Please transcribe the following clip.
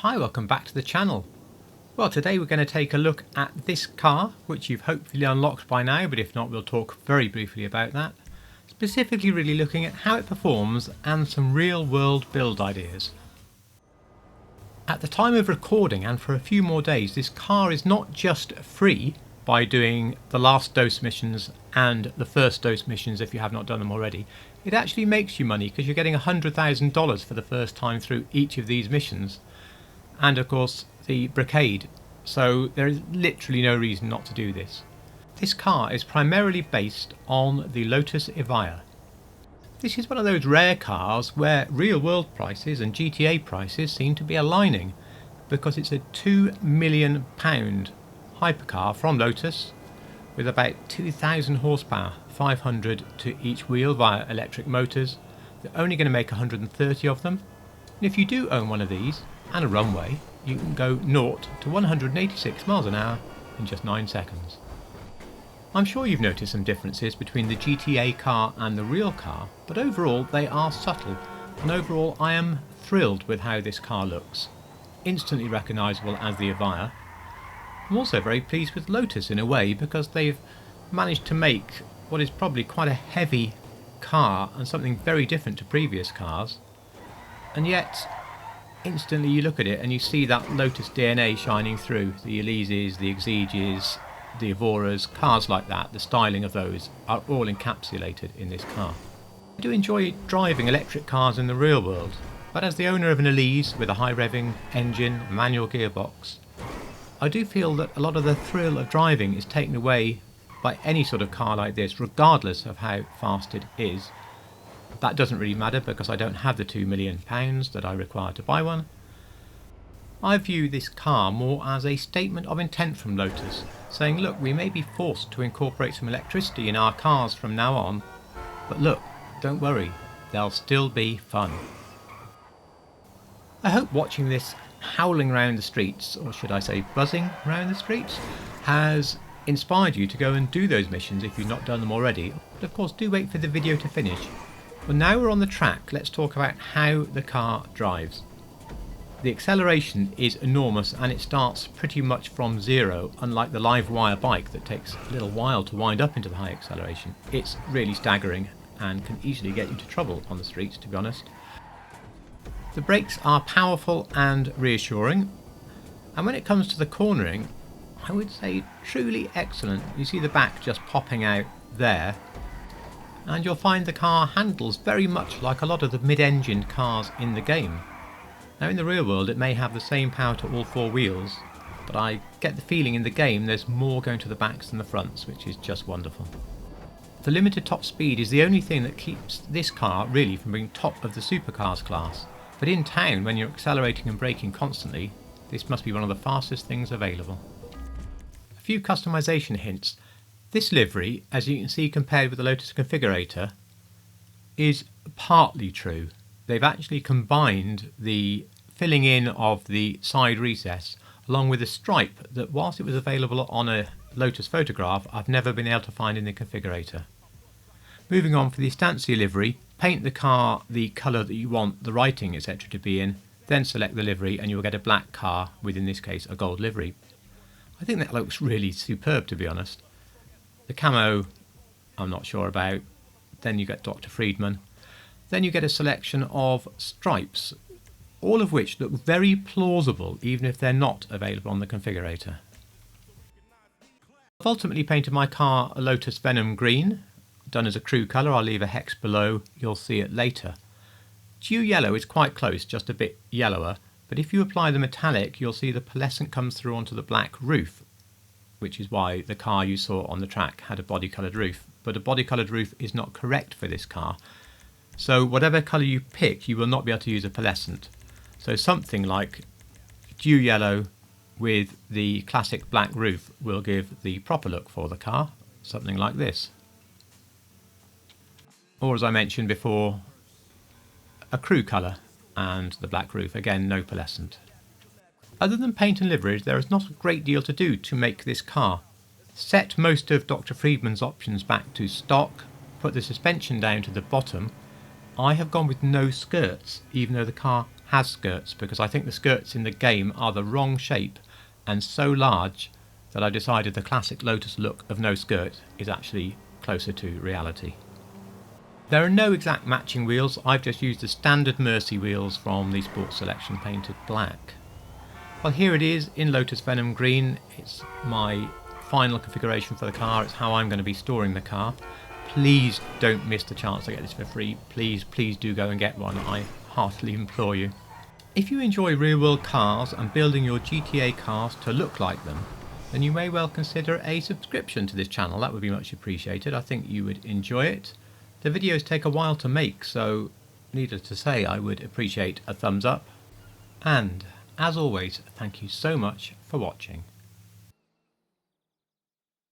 Hi, welcome back to the channel. Well, today we're going to take a look at this car, which you've hopefully unlocked by now, but if not, we'll talk very briefly about that. Specifically really looking at how it performs and some real world build ideas. At the time of recording and for a few more days, this car is not just free by doing the last dose missions and the first dose missions if you have not done them already. It actually makes you money because you're getting $100,000 for the first time through each of these missions. And of course the brigade, so there is literally no reason not to do this. This car is primarily based on the Lotus Evija. This is one of those rare cars where real world prices and GTA prices seem to be aligning, because it's a £2 million hypercar from Lotus with about 2,000 horsepower, 500 to each wheel via electric motors. They're only going to make 130 of them, and if you do own one of these and a runway, you can go 0 to 186 miles an hour in just 9 seconds. I'm sure you've noticed some differences between the GTA car and the real car, but overall they are subtle, and overall I am thrilled with how this car looks. Instantly recognisable as the Evija. I'm also very pleased with Lotus in a way, because they've managed to make what is probably quite a heavy car and something very different to previous cars, and yet instantly you look at it and you see that Lotus DNA shining through. The Elises, the Exiges, the Evoras, cars like that, the styling of those are all encapsulated in this car. I do enjoy driving electric cars in the real world, but as the owner of an Elise with a high revving engine, manual gearbox, I do feel that a lot of the thrill of driving is taken away by any sort of car like this, regardless of how fast it is. That doesn't really matter because I don't have the £2 million that I require to buy one. I view this car more as a statement of intent from Lotus, saying look, we may be forced to incorporate some electricity in our cars from now on, but look, don't worry, they'll still be fun. I hope watching this howling around the streets, or should I say buzzing around the streets, has inspired you to go and do those missions if you've not done them already. But of course do wait for the video to finish. Well, now we're on the track, let's talk about how the car drives. The acceleration is enormous and it starts pretty much from zero, unlike the live wire bike that takes a little while to wind up into the high acceleration. It's really staggering and can easily get into trouble on the streets, to be honest. The brakes are powerful and reassuring, and when it comes to the cornering, I would say truly excellent. You see the back just popping out there, and you'll find the car handles very much like a lot of the mid-engined cars in the game. Now in the real world it may have the same power to all four wheels, but I get the feeling in the game there's more going to the backs than the fronts, which is just wonderful. The limited top speed is the only thing that keeps this car really from being top of the supercars class, but in town when you're accelerating and braking constantly, this must be one of the fastest things available. A few customization hints. This livery, as you can see compared with the Lotus Configurator, is partly true. They've actually combined the filling in of the side recess along with a stripe that, whilst it was available on a Lotus photograph, I've never been able to find in the Configurator. Moving on, for the Estancia livery, paint the car the colour that you want the writing etc. to be in, then select the livery and you'll get a black car with, in this case, a gold livery. I think that looks really superb, to be honest. The camo I'm not sure about. Then you get Dr. Friedman. Then you get a selection of stripes, all of which look very plausible even if they're not available on the configurator. I've ultimately painted my car a Lotus Venom green, done as a crew colour. I'll leave a hex below, you'll see it later. Dew yellow is quite close, just a bit yellower, but if you apply the metallic you'll see the pearlescent comes through onto the black roof, which is why the car you saw on the track had a body coloured roof, but a body coloured roof is not correct for this car. So whatever colour you pick, you will not be able to use a pearlescent. So something like dew yellow with the classic black roof will give the proper look for the car, something like this. Or as I mentioned before, a crew colour and the black roof, again no pearlescent. Other than paint and liveries, there is not a great deal to do to make this car. Set most of Dr. Friedman's options back to stock, put the suspension down to the bottom. I have gone with no skirts, even though the car has skirts, because I think the skirts in the game are the wrong shape and so large that I decided the classic Lotus look of no skirt is actually closer to reality. There are no exact matching wheels, I've just used the standard Mercy wheels from the Sports Selection painted black. Well, here it is in Lotus Venom Green. It's my final configuration for the car, it's how I'm going to be storing the car. Please don't miss the chance to get this for free. Please do go and get one, I heartily implore you. If you enjoy real world cars and building your GTA cars to look like them, then you may well consider a subscription to this channel. That would be much appreciated. I think you would enjoy it. The videos take a while to make, so needless to say, I would appreciate a thumbs up. And as always, thank you so much for watching.